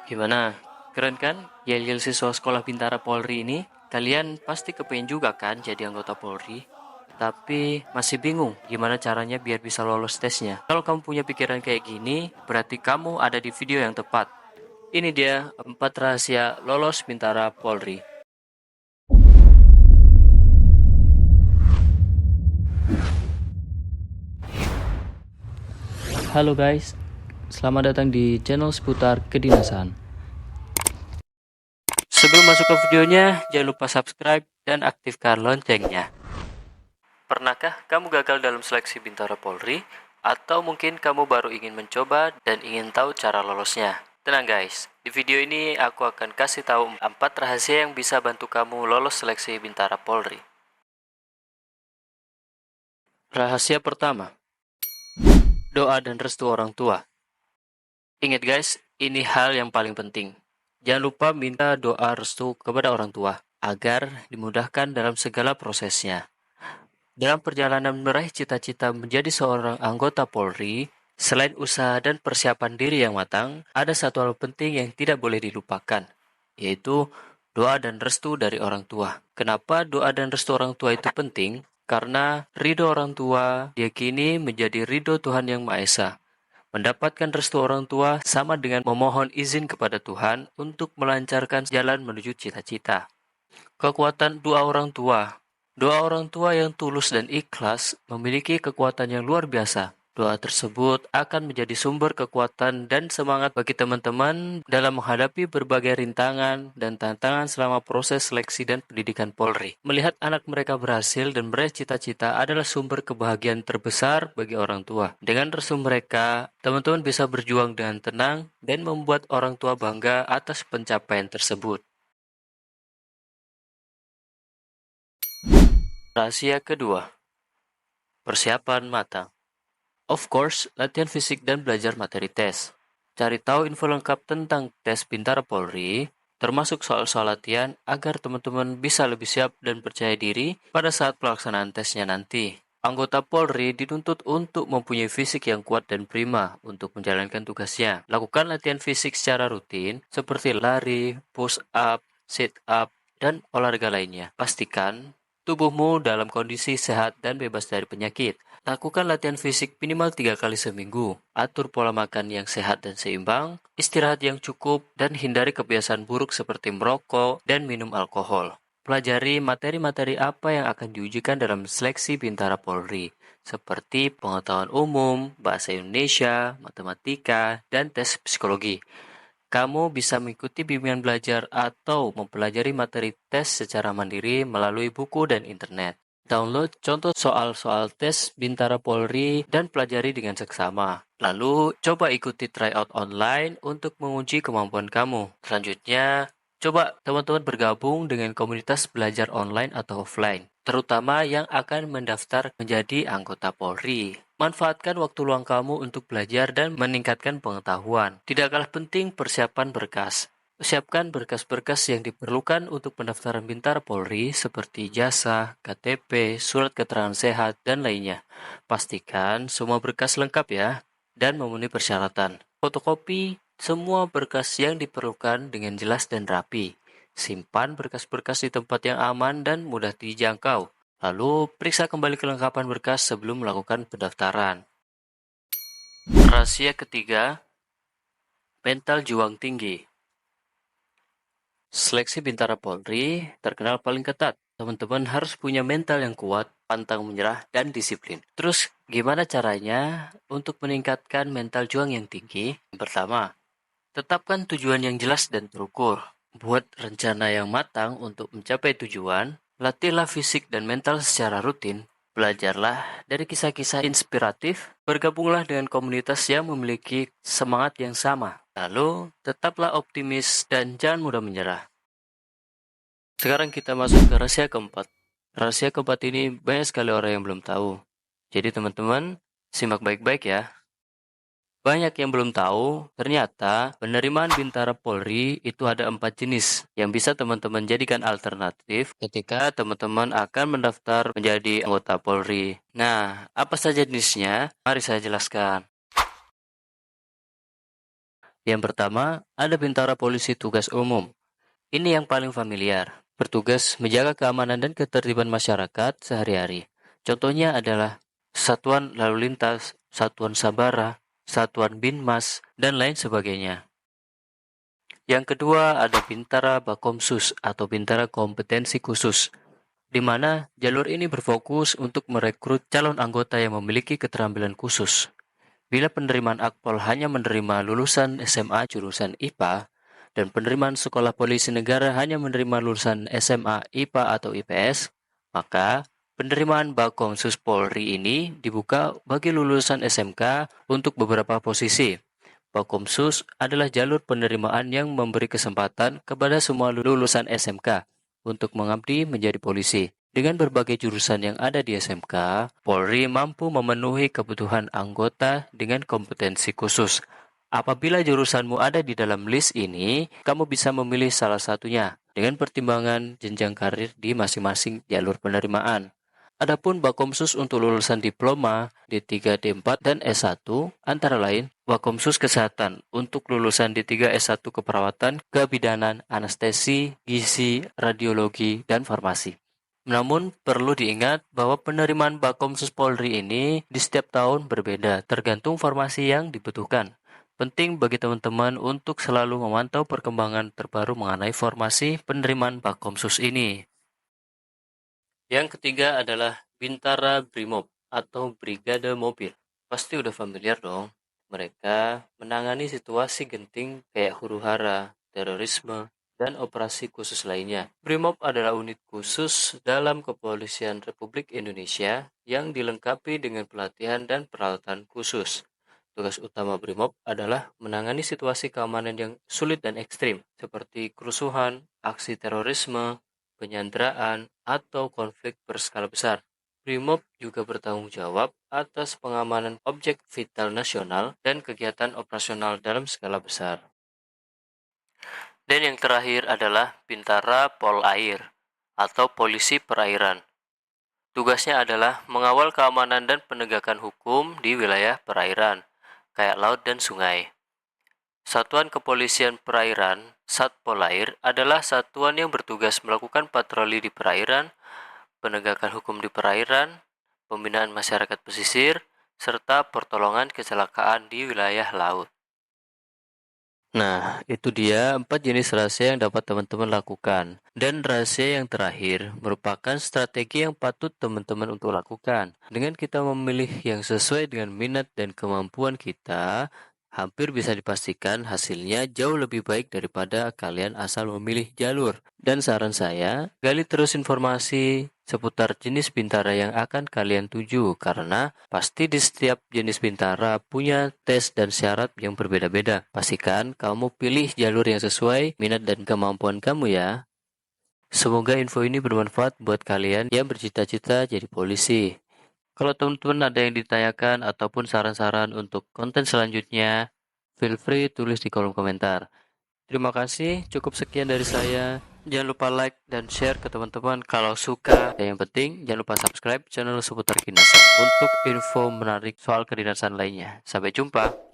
Gimana? Keren kan? Yel-yel siswa sekolah Bintara Polri ini, kalian pasti kepengen juga kan jadi anggota Polri? Tapi masih bingung gimana caranya biar bisa lolos tesnya. Kalau kamu punya pikiran kayak gini, berarti kamu ada di video yang tepat. Ini dia 4 rahasia lolos Bintara Polri. Halo guys, selamat datang di channel seputar kedinasan. Sebelum masuk ke videonya, jangan lupa subscribe dan aktifkan loncengnya. Pernahkah kamu gagal dalam seleksi Bintara Polri? Atau mungkin kamu baru ingin mencoba dan ingin tahu cara lolosnya? Tenang guys, di video ini aku akan kasih tahu 4 rahasia yang bisa bantu kamu lolos seleksi Bintara Polri. Rahasia pertama, doa dan restu orang tua. Ingat guys, ini hal yang paling penting. Jangan lupa minta doa restu kepada orang tua agar dimudahkan dalam segala prosesnya. Dalam perjalanan meraih cita-cita menjadi seorang anggota Polri, selain usaha dan persiapan diri yang matang, ada satu hal penting yang tidak boleh dilupakan, yaitu doa dan restu dari orang tua. Kenapa doa dan restu orang tua itu penting? Karena ridho orang tua diyakini menjadi ridho Tuhan Yang Maha Esa. Mendapatkan restu orang tua sama dengan memohon izin kepada Tuhan untuk melancarkan jalan menuju cita-cita. Kekuatan doa orang tua. Doa orang tua yang tulus dan ikhlas memiliki kekuatan yang luar biasa. Doa tersebut akan menjadi sumber kekuatan dan semangat bagi teman-teman dalam menghadapi berbagai rintangan dan tantangan selama proses seleksi dan pendidikan Polri. Melihat anak mereka berhasil dan meraih cita-cita adalah sumber kebahagiaan terbesar bagi orang tua. Dengan restu mereka, teman-teman bisa berjuang dengan tenang dan membuat orang tua bangga atas pencapaian tersebut. Rahasia kedua, persiapan matang. Of course, latihan fisik dan belajar materi tes. Cari tahu info lengkap tentang tes Bintara Polri, termasuk soal-soal latihan agar teman-teman bisa lebih siap dan percaya diri pada saat pelaksanaan tesnya nanti. Anggota Polri dituntut untuk mempunyai fisik yang kuat dan prima untuk menjalankan tugasnya. Lakukan latihan fisik secara rutin seperti lari, push up, sit up, dan olahraga lainnya. Pastikan tubuhmu dalam kondisi sehat dan bebas dari penyakit. Lakukan latihan fisik minimal 3 kali seminggu. Atur pola makan yang sehat dan seimbang, istirahat yang cukup, dan hindari kebiasaan buruk seperti merokok dan minum alkohol. Pelajari materi-materi apa yang akan diujikan dalam seleksi Bintara Polri, seperti pengetahuan umum, bahasa Indonesia, matematika, dan tes psikologi. Kamu bisa mengikuti bimbingan belajar atau mempelajari materi tes secara mandiri melalui buku dan internet. Download contoh soal-soal tes Bintara Polri dan pelajari dengan seksama. Lalu, coba ikuti tryout online untuk menguji kemampuan kamu. Selanjutnya, coba teman-teman bergabung dengan komunitas belajar online atau offline, terutama yang akan mendaftar menjadi anggota Polri. Manfaatkan waktu luang kamu untuk belajar dan meningkatkan pengetahuan. Tidak kalah penting persiapan berkas. Siapkan berkas-berkas yang diperlukan untuk pendaftaran Bintara Polri seperti ijazah, KTP, surat keterangan sehat, dan lainnya. Pastikan semua berkas lengkap ya, dan memenuhi persyaratan. Fotokopi semua berkas yang diperlukan dengan jelas dan rapi. Simpan berkas-berkas di tempat yang aman dan mudah dijangkau. Lalu, periksa kembali kelengkapan berkas sebelum melakukan pendaftaran. Rahasia ketiga, mental juang tinggi. Seleksi Bintara Polri terkenal paling ketat. Teman-teman harus punya mental yang kuat, pantang menyerah, dan disiplin. Terus, gimana caranya untuk meningkatkan mental juang yang tinggi? Yang pertama, tetapkan tujuan yang jelas dan terukur. Buat rencana yang matang untuk mencapai tujuan. Latihlah fisik dan mental secara rutin. Belajarlah dari kisah-kisah inspiratif. Bergabunglah dengan komunitas yang memiliki semangat yang sama. Lalu, tetaplah optimis dan jangan mudah menyerah. Sekarang kita masuk ke rahasia keempat. Rahasia keempat ini banyak sekali orang yang belum tahu. Jadi teman-teman, simak baik-baik ya. Banyak yang belum tahu, ternyata penerimaan Bintara Polri itu ada 4 jenis yang bisa teman-teman jadikan alternatif ketika teman-teman akan mendaftar menjadi anggota Polri. Nah, apa saja jenisnya? Mari saya jelaskan. Yang pertama, ada Bintara Polisi Tugas Umum. Ini yang paling familiar, bertugas menjaga keamanan dan ketertiban masyarakat sehari-hari. Contohnya adalah Satuan Lalu Lintas, Satuan Sabara, Satuan Binmas, dan lain sebagainya. Yang kedua ada Bintara Bakomsus atau Bintara Kompetensi Khusus, di mana jalur ini berfokus untuk merekrut calon anggota yang memiliki keterampilan khusus. Bila penerimaan Akpol hanya menerima lulusan SMA jurusan IPA, dan penerimaan Sekolah Polisi Negara hanya menerima lulusan SMA IPA atau IPS, maka penerimaan Bakomsus Polri ini dibuka bagi lulusan SMK untuk beberapa posisi. Bakomsus adalah jalur penerimaan yang memberi kesempatan kepada semua lulusan SMK untuk mengabdi menjadi polisi. Dengan berbagai jurusan yang ada di SMK, Polri mampu memenuhi kebutuhan anggota dengan kompetensi khusus. Apabila jurusanmu ada di dalam list ini, kamu bisa memilih salah satunya dengan pertimbangan jenjang karir di masing-masing jalur penerimaan. Adapun Bakomsus untuk lulusan diploma D3, D4, dan S1 antara lain Bakomsus Kesehatan untuk lulusan D3, S1 Keperawatan, Kebidanan, Anestesi, Gizi, Radiologi, dan Farmasi. Namun perlu diingat bahwa penerimaan Bakomsus Polri ini di setiap tahun berbeda tergantung formasi yang dibutuhkan. Penting bagi teman-teman untuk selalu memantau perkembangan terbaru mengenai formasi penerimaan Bakomsus ini. Yang ketiga adalah Bintara Brimob atau Brigade Mobil. Pasti udah familiar dong. Mereka menangani situasi genting kayak huru-hara, terorisme, dan operasi khusus lainnya. Brimob adalah unit khusus dalam Kepolisian Republik Indonesia yang dilengkapi dengan pelatihan dan peralatan khusus. Tugas utama Brimob adalah menangani situasi keamanan yang sulit dan ekstrim, seperti kerusuhan, aksi terorisme, penyanderaan, atau konflik berskala besar. Brimob juga bertanggung jawab atas pengamanan objek vital nasional dan kegiatan operasional dalam skala besar. Dan yang terakhir adalah Bintara Polair atau Polisi Perairan. Tugasnya adalah mengawal keamanan dan penegakan hukum di wilayah perairan, kayak laut dan sungai. Satuan Kepolisian Perairan, Satpolair, adalah satuan yang bertugas melakukan patroli di perairan, penegakan hukum di perairan, pembinaan masyarakat pesisir, serta pertolongan kecelakaan di wilayah laut. Nah, itu dia 4 jenis rahasia yang dapat teman-teman lakukan. Dan rahasia yang terakhir merupakan strategi yang patut teman-teman untuk lakukan. Dengan kita memilih yang sesuai dengan minat dan kemampuan kita, hampir bisa dipastikan hasilnya jauh lebih baik daripada kalian asal memilih jalur. Dan saran saya, gali terus informasi seputar jenis bintara yang akan kalian tuju, karena pasti di setiap jenis bintara punya tes dan syarat yang berbeda-beda. Pastikan kamu pilih jalur yang sesuai minat dan kemampuan kamu ya. Semoga info ini bermanfaat buat kalian yang bercita-cita jadi polisi. Kalau teman-teman ada yang ditanyakan ataupun saran-saran untuk konten selanjutnya, feel free tulis di kolom komentar. Terima kasih, cukup sekian dari saya. Jangan lupa like dan share ke teman-teman kalau suka. Dan yang penting, jangan lupa subscribe channel seputar Kinasa untuk info menarik soal kedinasan lainnya. Sampai jumpa.